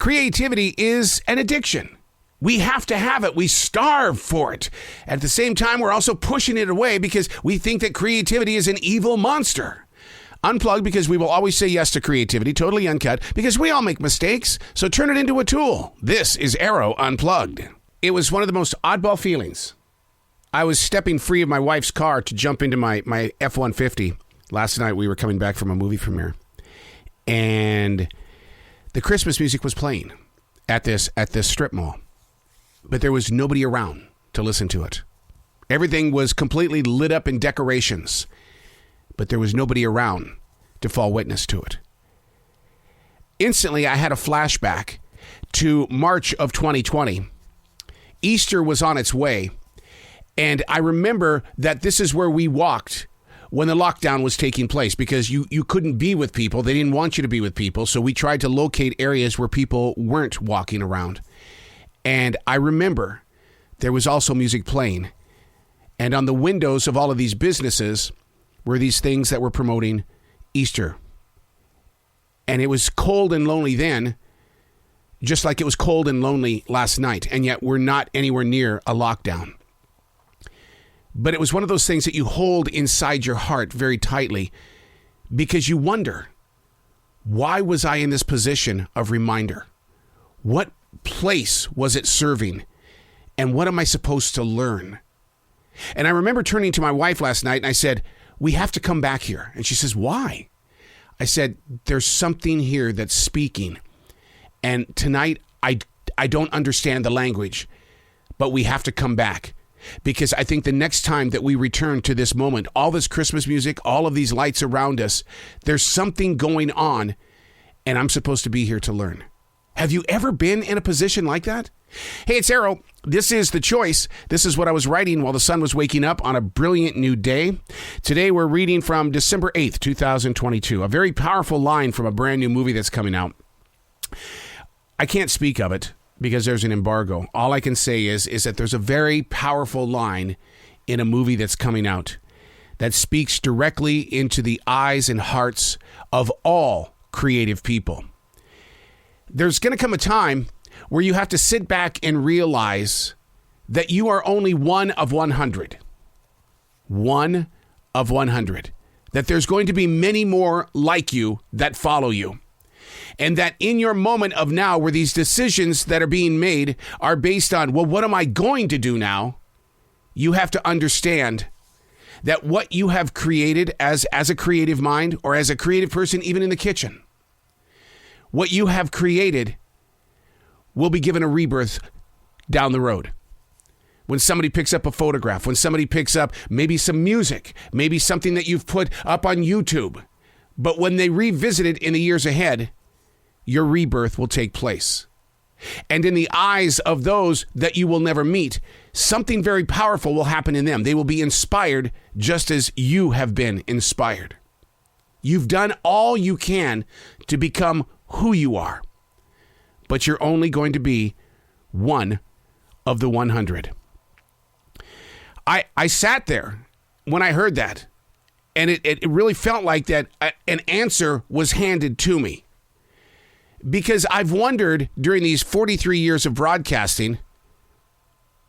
Creativity is an addiction. We have to have it. We starve for it. At the same time, we're also pushing it away because we think that creativity is an evil monster. Unplugged, because we will always say yes to creativity, totally uncut, because we all make mistakes, so turn it into a tool. This is Arroe Unplugged. It was one of the most oddball feelings. I was stepping free of my wife's car to jump into my F-150. Last night, we were coming back from a movie premiere, and the Christmas music was playing at this strip mall, but there was nobody around to listen to it. Everything was completely lit up in decorations, but there was nobody around to fall witness to it. Instantly, I had a flashback to March of 2020. Easter was on its way, and I remember that this is where we walked when the lockdown was taking place, because you couldn't be with people. They didn't want you to be with people, so we tried to locate areas where people weren't walking around. And I remember there was also music playing, and on the windows of all of these businesses were these things that were promoting Easter. And it was cold and lonely then, just like it was cold and lonely last night, and yet we're not anywhere near a lockdown. But it was one of those things that you hold inside your heart very tightly, because you wonder, why was I in this position of reminder? What place was it serving? And what am I supposed to learn? And I remember turning to my wife last night and I said, we have to come back here. And she says, why? I said, there's something here that's speaking. And tonight, I don't understand the language, but we have to come back. Because I think the next time that we return to this moment, all this Christmas music, all of these lights around us, there's something going on, and I'm supposed to be here to learn. Have you ever been in a position like that? Hey, it's Arroe. This is The Choice. This is what I was writing while the sun was waking up on a brilliant new day. Today, we're reading from December 8th, 2022, a very powerful line from a brand new movie that's coming out. I can't speak of it because there's an embargo. All I can say is that there's a very powerful line in a movie that's coming out that speaks directly into the eyes and hearts of all creative people. There's going to come a time where you have to sit back and realize that you are only one of 100. One of 100. That there's going to be many more like you that follow you. And that in your moment of now, where these decisions that are being made are based on, well, what am I going to do now? You have to understand that what you have created as a creative mind or as a creative person, even in the kitchen, what you have created will be given a rebirth down the road. When somebody picks up a photograph, when somebody picks up maybe some music, maybe something that you've put up on YouTube, but when they revisit it in the years ahead, your rebirth will take place. And in the eyes of those that you will never meet, something very powerful will happen in them. They will be inspired just as you have been inspired. You've done all you can to become who you are, but you're only going to be one of the 100. I sat there when I heard that, and it really felt like that an answer was handed to me. Because I've wondered during these 43 years of broadcasting,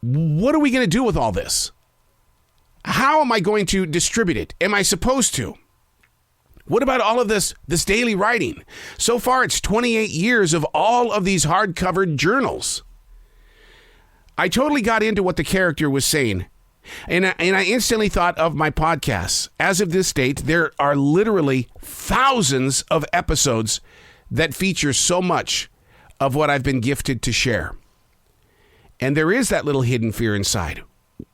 what are we going to do with all this? How am I going to distribute it? Am I supposed to? What about all of this daily writing? So far, it's 28 years of all of these hard-covered journals. I totally got into what the character was saying, and I instantly thought of my podcasts. As of this date, there are literally thousands of episodes that feature so much of what I've been gifted to share. And there is that little hidden fear inside.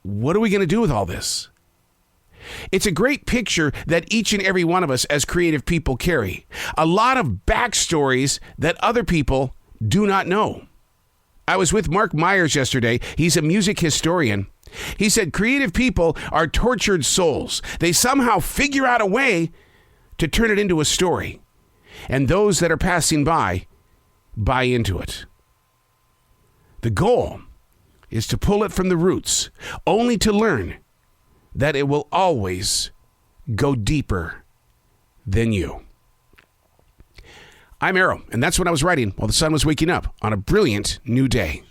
What are we going to do with all this? It's a great picture that each and every one of us as creative people carry. A lot of backstories that other people do not know. I was with Mark Myers yesterday. He's a music historian. He said creative people are tortured souls. They somehow figure out a way to turn it into a story. And those that are passing buy into it. The goal is to pull it from the roots, only to learn that it will always go deeper than you. I'm Arroe, and that's what I was writing while the sun was waking up on a brilliant new day.